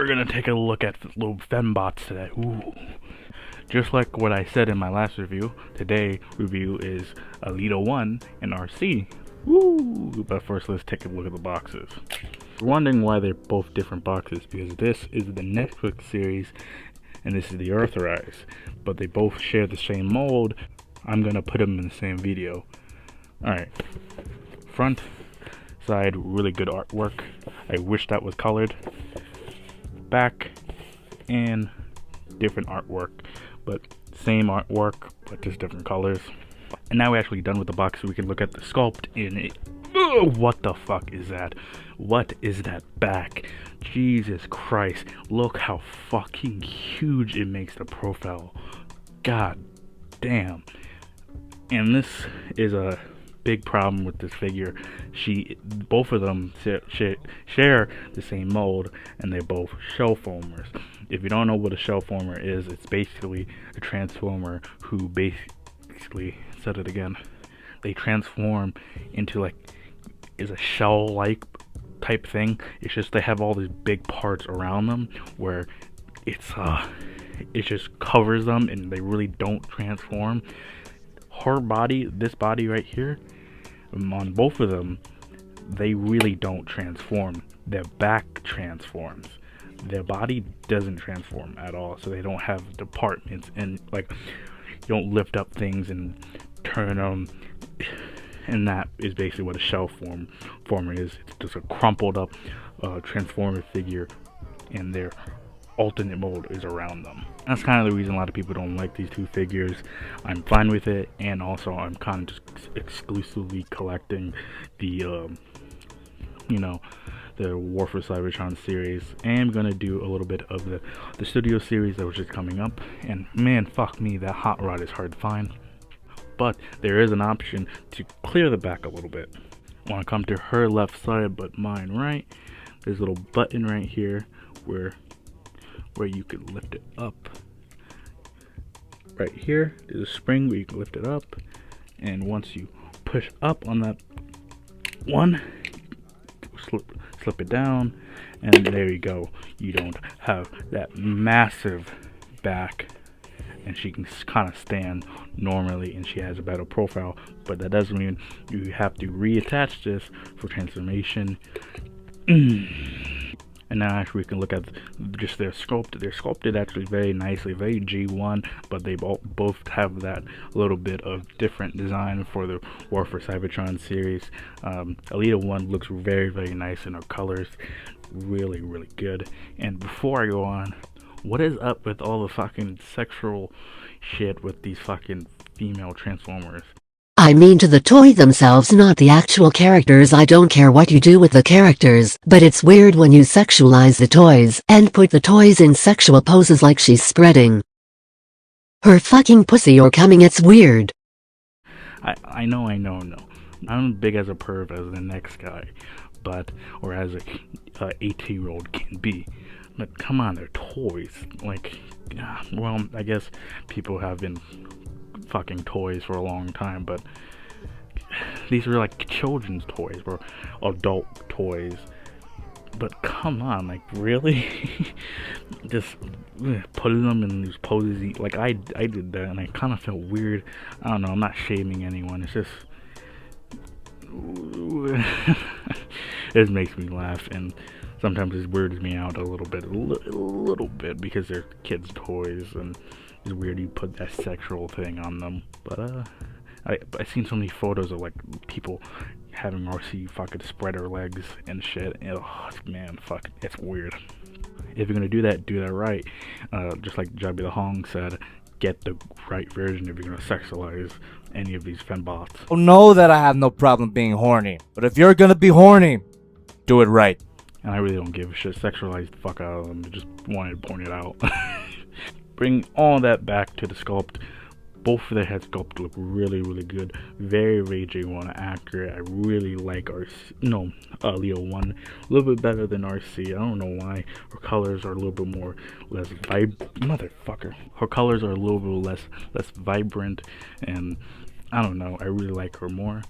we're gonna take a look at little fembots today. Ooh. Just like what I said in my last review, today review is Elita 1 and Arcee. Woo! But first, let's take a look at the boxes. You're wondering why they're both different boxes, because this is the Netflix series and this is the Earthrise, but they both share the same mold. I'm gonna put them in the same video. Alright, front, side, really good artwork. I wish that was colored. Back, and different artwork, but same artwork, but just different colors. And now we're actually done with the box, so we can look at the sculpt in it. Oh, what the fuck is that? What is that back? Jesus Christ, look how fucking huge it makes the profile. God damn. And this is a big problem with this figure. Both of them share the same mold, and they're both shell formers. If you don't know what a shell former is, it's basically a transformer who basically, said it again, they transform into like, is a shell-like type thing. It's just they have all these big parts around them where it just covers them and they really don't transform. Her body, this body right here, on both of them, they really don't transform. Their back transforms. Their body doesn't transform at all, so they don't have departments, and like, you don't lift up things and turn them. And that is basically what a shell former is. It's just a crumpled up transformer figure, and their alternate mold is around them. That's kind of the reason a lot of people don't like these two figures. I'm fine with it, and also I'm kind of just exclusively collecting the the War for Cybertron series, and I'm gonna do a little bit of the studio series that was just coming up. And man, fuck me, that hot rod is hard to find. But there is an option to clear the back a little bit. Want to come to her left side, but mine right. There's a little button right here where you could lift it up. Right here, there's a spring where you can lift it up, and once you push up on that one, slip it down, and there you go. You don't have that massive back, and she can kind of stand normally, and she has a better profile. But that doesn't mean you have to reattach this for transformation. And now actually we can look at just their sculpt. They're sculpted actually very nicely, very G1, but they both have that little bit of different design for the War for Cybertron series. Elita 1 looks very, very nice in her colors. Really, really good. And before I go on, what is up with all the fucking sexual shit with these fucking female transformers? I mean to the toy themselves, not the actual characters. I don't care what you do with the characters, but it's weird when you sexualize the toys and put the toys in sexual poses like she's spreading her fucking pussy or coming. It's weird. I know. I'm big as a perv as the next guy, or as a 18-year-old can be. But come on, they're toys. Like, well, I guess people have been fucking toys for a long time, but these are like children's toys or adult toys. But come on, like, really? Just putting them in these poses, like I did that, and I kind of felt weird. I don't know, I'm not shaming anyone, it's just it makes me laugh, and sometimes it weirds me out a little bit because they're kids' toys, and it's weird you put that sexual thing on them. But I've seen so many photos of like people having Arcee fucking spread her legs and shit. Oh man, fuck, it's weird. If you're gonna do that right. Just like Jippy the Hong said, get the right version if you're gonna sexualize any of these fembots. Oh, know that I have no problem being horny, but if you're gonna be horny, do it right. And I really don't give a shit. Sexualize the fuck out of them. I just wanted to point it out. Bring all that back to the sculpt. Both of their head sculpt look really, really good. Very, very J1 accurate. I really like Elita 1 a little bit better than Arcee. I don't know why. Her colors are a little bit less motherfucker. Her colors are a little bit less vibrant, and I don't know. I really like her more.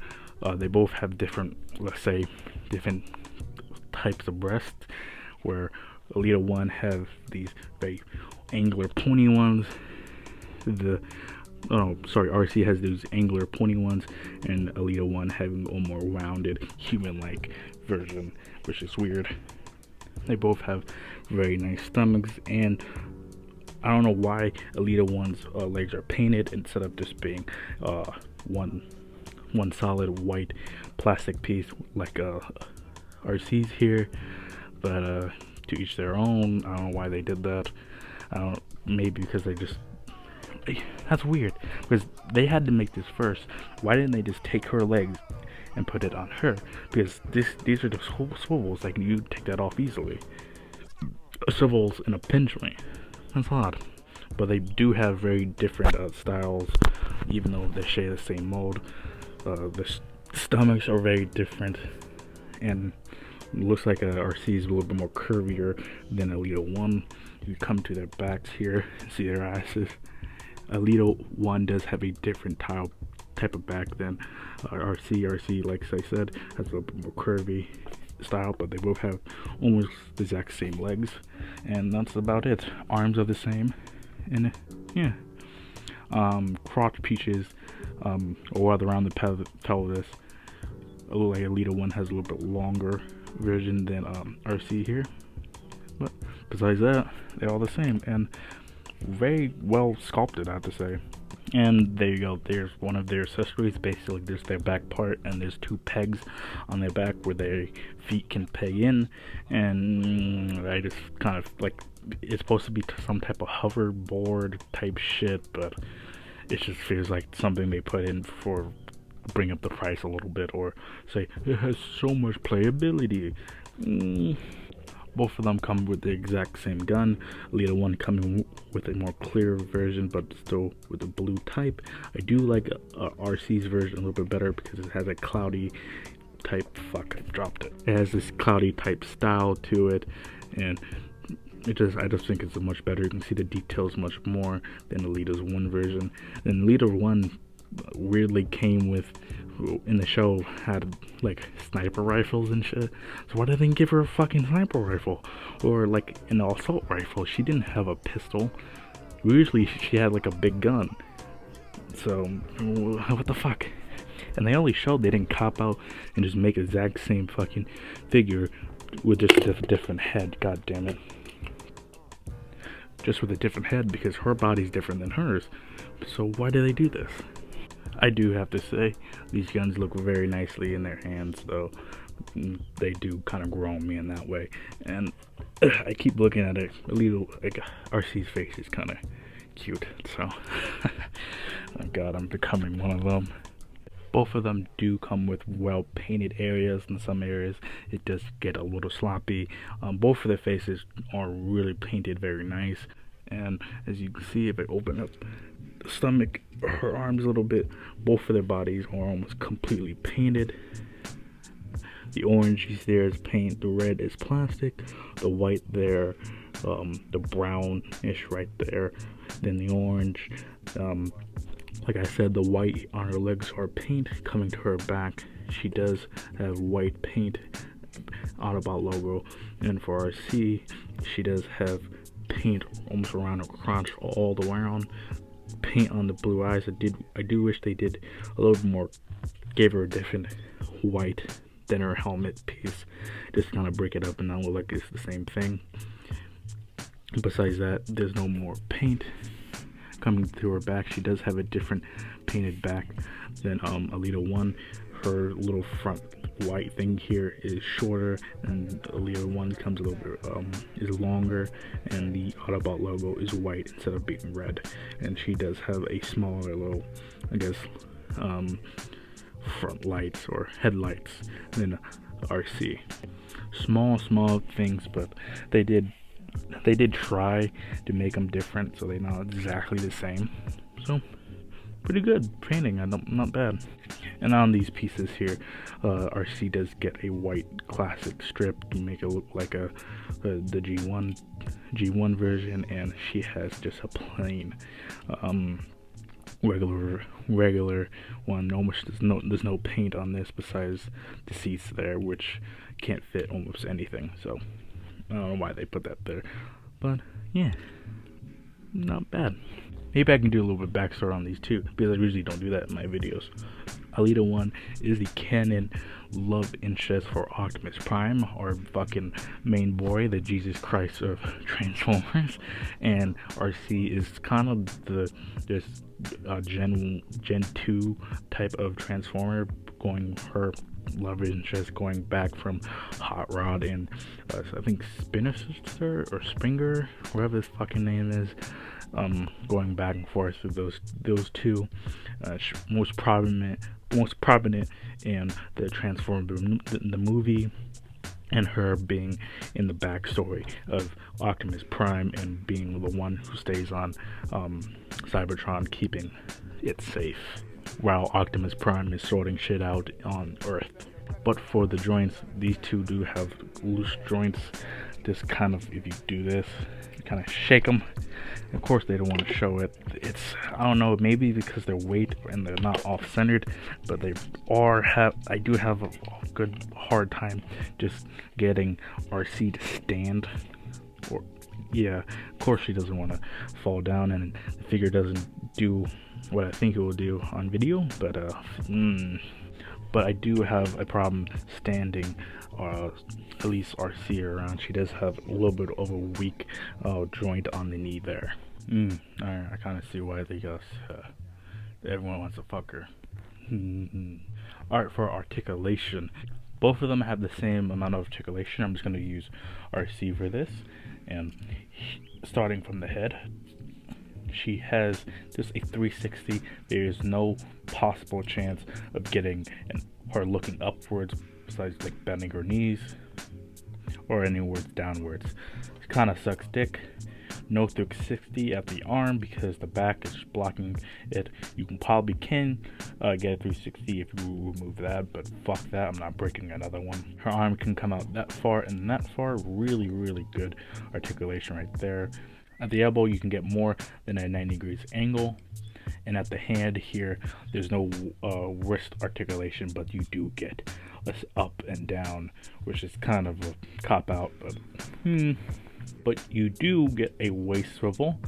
They both have different, let's say, different types of breasts, where Elita 1 have these very angular pointy ones. Arcee has these angular pointy ones, and Elita 1 having a more rounded human-like version, which is weird. They both have very nice stomachs, and I don't know why Elita 1's legs are painted instead of just being one solid white plastic piece like Arcee's here. But to each their own. I don't know why they did that. Maybe because they just, that's weird, because they had to make this first. Why didn't they just take her legs and put it on her? Because these are just swivels, like you take that off easily. Swivels in a pinch me. That's odd. But they do have very different styles, even though they share the same mold. The stomachs are very different, and it looks like Arcee is a little bit more curvier than Elita 1. You come to their backs here and see their asses. Elita 1 does have a different type of back than Arcee. Arcee, like I said, has a little bit more curvy style, but they both have almost the exact same legs, and that's about it. Arms are the same, and yeah. Crotch peaches, or rather around the pelvis. Like Elita 1 has a little bit longer version than Arcee here, but besides that, they're all the same and very well sculpted, I have to say. And there you go, there's one of their accessories. Basically there's their back part, and there's two pegs on their back where their feet can peg in, and I just kind of like, it's supposed to be some type of hoverboard type shit, but it just feels like something they put in for bring up the price a little bit, or say it has so much playability. Both of them come with the exact same gun. Elita 1 coming with a more clear version, but still with the blue type. I do like Arcee's version a little bit better because it has a cloudy type, fuck, I dropped it. It has this cloudy type style to it, and I just think it's much better. You can see the details much more than Elita's 1 version. And Elita 1 weirdly came with, in the show, had like sniper rifles and shit. So why didn't they give her a fucking sniper rifle or like an assault rifle? She didn't have a pistol. Usually she had like a big gun. So what the fuck? And they only showed they didn't cop out and just make exact same fucking figure with just a different head. God damn it. Just with a different head, because her body's different than hers. So why do they do this? I do have to say, these guns look very nicely in their hands, though. They do kind of grow on me in that way. And I keep looking at it. A little, like, Arcee's face is kind of cute, so. Oh god, I'm becoming one of them. Both of them do come with well painted areas. In some areas it does get a little sloppy. Both of their faces are really painted very nice, and as you can see, if I open up the stomach, her arms a little bit, both of their bodies are almost completely painted. The orange there is paint, the red is plastic, the white there, the brownish right there, then the orange. Like I said, the white on her legs are paint coming to her back. She does have white paint, Autobot logo. And for Arcee, she does have paint almost around her crotch all the way around. Paint on the blue eyes. I do wish they did a little bit more, gave her a different white than her helmet piece. Just kind of break it up and not look like it's the same thing. Besides that, there's no more paint coming through her back. She does have a different painted back than Elita 1. Her little front white thing here is shorter, and Elita 1 comes a little bit is longer, and the Autobot logo is white instead of being red. And she does have a smaller little, I guess, front lights or headlights than Arcee. Small things, but they did try to make them different, so they're not exactly the same. So pretty good painting, not bad. And on these pieces here, Arcee does get a white classic strip to make it look like the G1 version, and she has just a plain regular one. Almost there's no paint on this besides the seats there, which can't fit almost anything. So I don't know why they put that there, but yeah, not bad. Maybe I can do a little bit backstory on these two, because I usually don't do that in my videos. Elita 1 is the canon love interest for Optimus Prime, our fucking main boy, the Jesus Christ of Transformers, and Arcee is kind of this Gen 2 type of Transformer, her love interest going back from Hot Rod and I think Spinner or Springer, whatever his fucking name is. Going back and forth with those two, most prominent in the Transformer the movie, and her being in the backstory of Optimus Prime and being the one who stays on Cybertron, keeping it safe while Optimus Prime is sorting shit out on Earth. But for the joints, these two do have loose joints. This kind of, if you do this, you kind of shake them. Of course, they don't want to show it. It's, I don't know, maybe because they're weight and they're not off-centered, but I do have a good hard time just getting Arcee to stand. Or, yeah, of course she doesn't want to fall down, and the figure doesn't do what I think it will do on video, but I do have a problem standing at least Arcee around. She does have a little bit of a weak joint on the knee there. Alright, I kind of see why they guess everyone wants to fuck her. Alright, for articulation, both of them have the same amount of articulation. I'm just going to use Arcee for this, and starting from the head, she has just a 360. There is no possible chance of getting her looking upwards, besides like bending her knees or anywhere downwards. It kind of sucks dick. No 360 at the arm because the back is blocking it. You probably can get a 360 if you remove that, but fuck that, I'm not breaking another one. Her arm can come out that far and that far. Really, really good articulation right there. At the elbow, you can get more than a 90 degrees angle. And at the hand here, there's no wrist articulation, but you do get this up and down, which is kind of a cop-out, but you do get a waist swivel,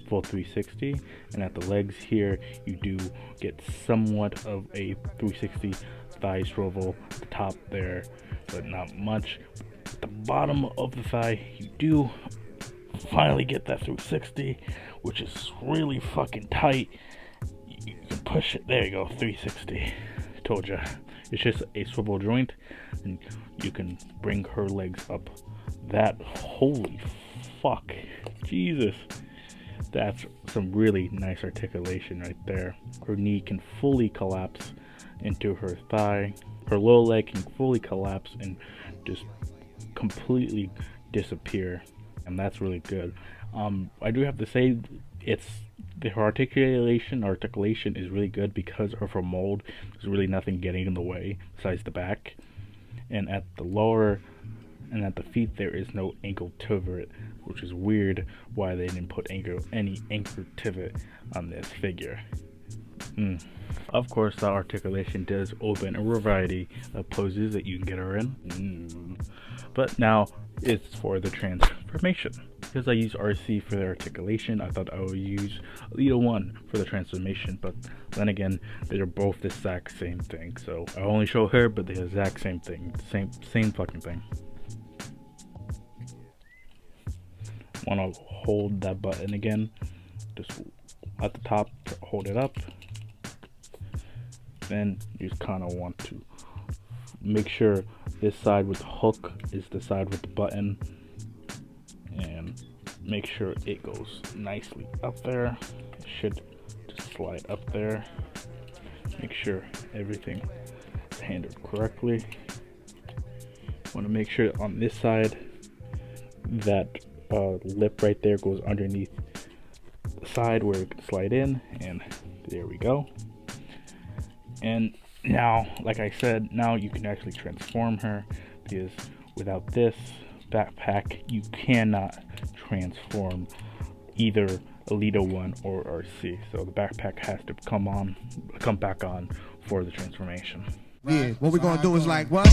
full 360, and at the legs here, you do get somewhat of a 360 thigh swivel at the top there, but not much. At the bottom of the thigh, you do finally get that 360, which is really fucking tight. You can push it, there you go, 360. Told ya. It's just a swivel joint, and you can bring her legs up. That, holy fuck, Jesus, that's some really nice articulation right there. Her knee can fully collapse into her thigh. Her lower leg can fully collapse and just completely disappear, and that's really good. I do have to say, her articulation is really good because of her mold. There's really nothing getting in the way besides the back, and at the lower and at the feet there is no ankle pivot, which is weird why they didn't put any ankle pivot on this figure. Of course, the articulation does open a variety of poses that you can get her in. But now it's for the transformation. Because I use Arcee for the articulation, I thought I would use Elita 1 for the transformation, but then again, they're both the exact same thing. So I only show her, but the exact same thing. Same fucking thing. Want to hold that button again, just at the top, hold it up. Then you just kind of want to make sure this side with the hook is the side with the button, and make sure it goes nicely up there. It should just slide up there. Make sure everything is handled correctly. Want to make sure on this side that lip right there goes underneath the side where it can slide in, and there we go. And now, like I said, now you can actually transform her, because without this backpack you cannot transform either Elita 1 or Arcee. So the backpack has to come back on for the transformation. Yeah, what we're gonna do is like what?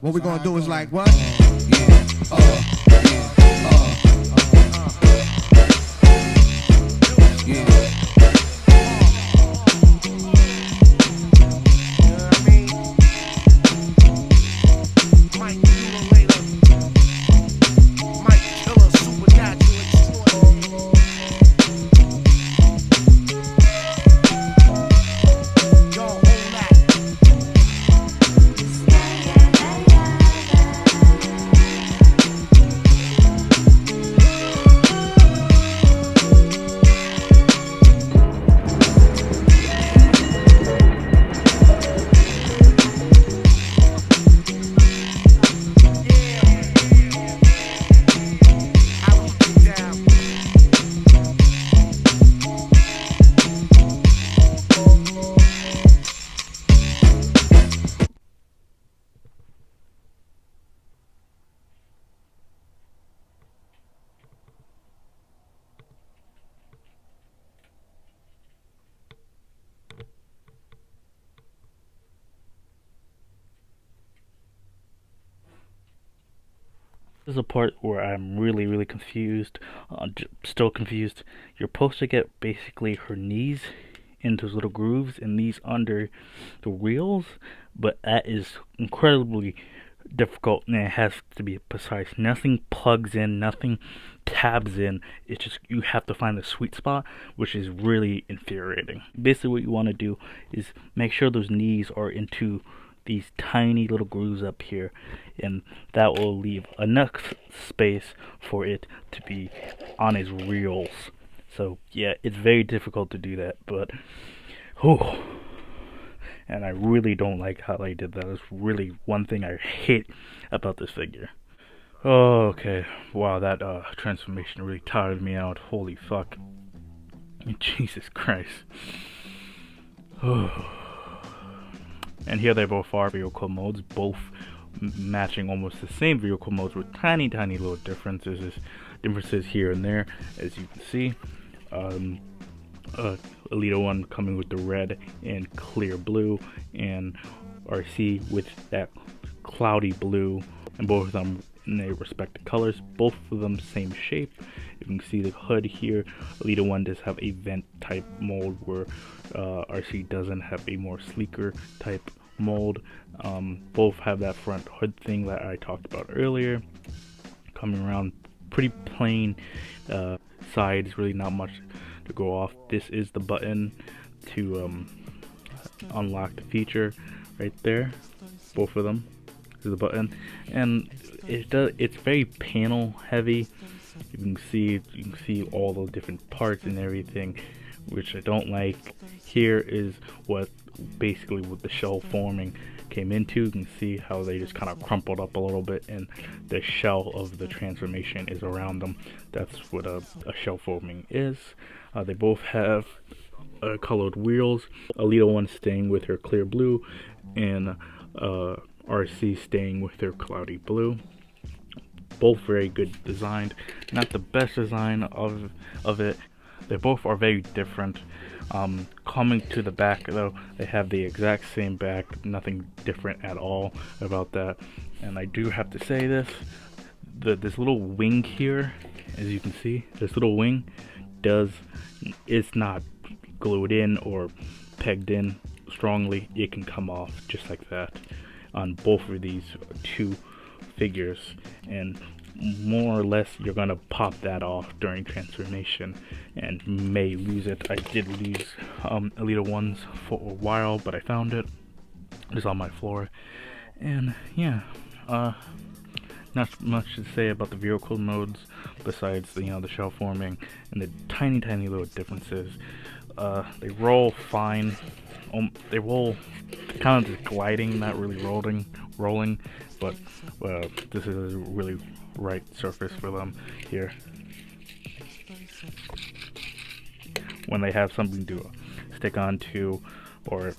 What we gonna do is like what? This is a part where I'm really confused, still confused. You're supposed to get basically her knees into little grooves and these under the wheels, but that is incredibly difficult and it has to be precise. Nothing plugs in, nothing tabs in. It's just you have to find the sweet spot, which is really infuriating. Basically what you want to do is make sure those knees are into these tiny little grooves up here, and that will leave enough space for it to be on his reels. So yeah, it's very difficult to do that, but and I really don't like how I did that. It's really one thing I hate about this figure. Okay, wow, that transformation really tired me out. Holy fuck. Jesus Christ. And here they both are vehicle modes, both matching almost the same vehicle modes with tiny little differences here and there, as you can see. Elita 1 coming with the red and clear blue, and Arcee with that cloudy blue, and both of them in their respective colors, both of them same shape. You can see the hood here. Elita 1 does have a vent type mold, where Arcee doesn't have a more sleeker type mold. Both have that front hood thing that I talked about earlier, coming around pretty plain sides, really not much to go off. This is the button to unlock the feature right there. Both of them is the button, and it's very panel heavy. You can see all the different parts and everything, which I don't like. Here is what basically what the shell forming came into. You can see how they just kind of crumpled up a little bit, and the shell of the transformation is around them. That's what a shell forming is. They both have colored wheels. Elita 1 staying with her clear blue, and Arcee staying with her cloudy blue. Both very good designed. Not the best design of it. They both are very different. Coming to the back though, they have the exact same back, nothing different at all about that. And I do have to say this, this little wing here, as you can see, this little wing it's not glued in or pegged in strongly. It can come off just like that on both of these two figures, and more or less you're gonna pop that off during transformation and may lose it. I did lose Elita 1s for a while, but I found it. It's on my floor. And yeah, not much to say about the vehicle modes besides the shell forming and the tiny little differences. They roll fine. They roll kind of just gliding, not really rolling, but this is a really right surface for them here. When they have something to stick onto or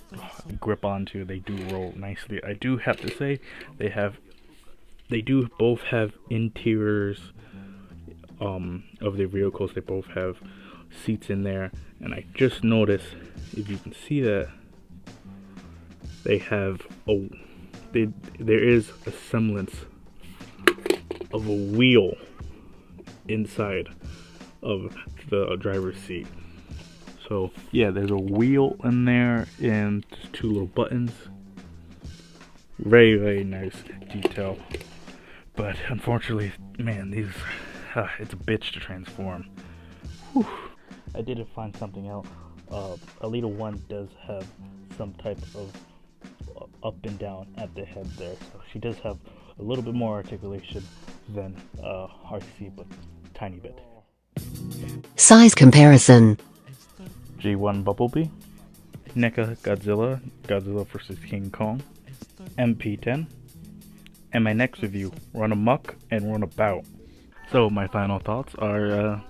grip onto, they do roll nicely. I do have to say they do both have interiors of their vehicles. They both have seats in there, and I just noticed, if you can see that, they have there is a semblance of a wheel inside of the driver's seat. So yeah, there's a wheel in there and two little buttons. Very nice detail, but unfortunately, man, these it's a bitch to transform. Whew. I did find something out. Elita 1 does have some type of up and down at the head there, so she does have a little bit more articulation than Arcee, but tiny bit. Size comparison. G1 Bumblebee, NECA Godzilla vs King Kong, MP10, and my next review, Run Amok and Run About. So my final thoughts are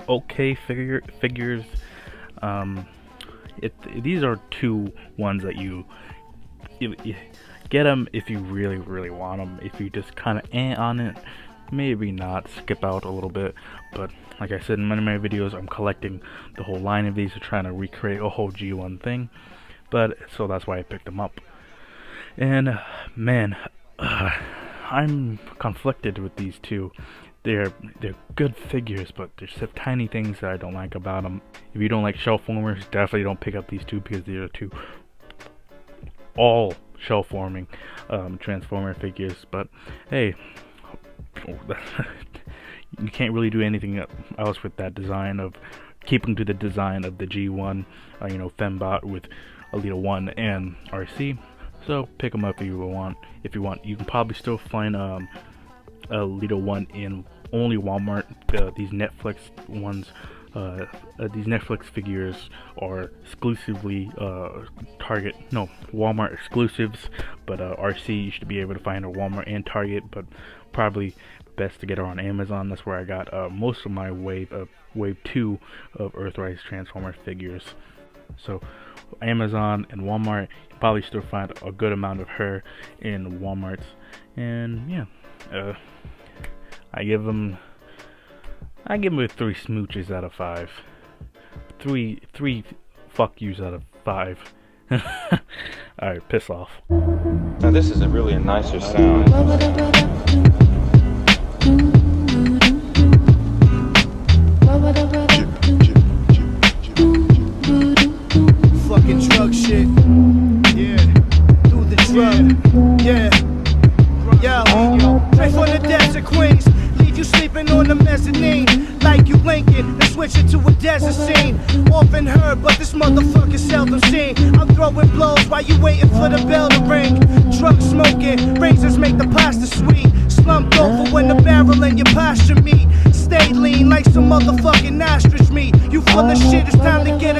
okay figures. These are two ones that you get them if you really want them. If you just kind of on it, maybe not, skip out a little bit. But like I said in many of my videos, I'm collecting the whole line of these to trying to recreate a whole G1 thing. But so that's why I picked them up. And man, I'm conflicted with these two. They're good figures, but there's some tiny things that I don't like about them. If you don't like shell formers, definitely don't pick up these two, because these are two all shell forming transformer figures. But hey, you can't really do anything else with that design of keeping to the design of the G1 Fembot with Elita 1 and Arcee. So pick them up if you want. You can probably still find Elita 1 in only Walmart. These Netflix ones, these Netflix figures are exclusively Walmart exclusives, but Arcee you should be able to find her Walmart and Target, but probably best to get her on Amazon. That's where I got most of my wave 2 of Earthrise Transformer figures. So Amazon and Walmart, you probably still find a good amount of her in Walmarts. And yeah, I give them 3 smooches out of 5. 3 fuck yous out of 5. Alright, piss off. Now this is really a nicer sound. Fucking drug shit. Yeah. Do the drug. Yeah. Yo. Straight from the desert Queens. Leave you sleeping on the mezzanine. Like you Lincoln, and switch it to a desert scene. Often heard, but this motherfucker seldom seen. I'm throwing blows while you waiting for the bell to ring. Drug smoking, razors make the pasta sweet. Slumped over when the barrel in your posture meet. Stay lean like some motherfucking ostrich meat. You full of shit, it's time to get a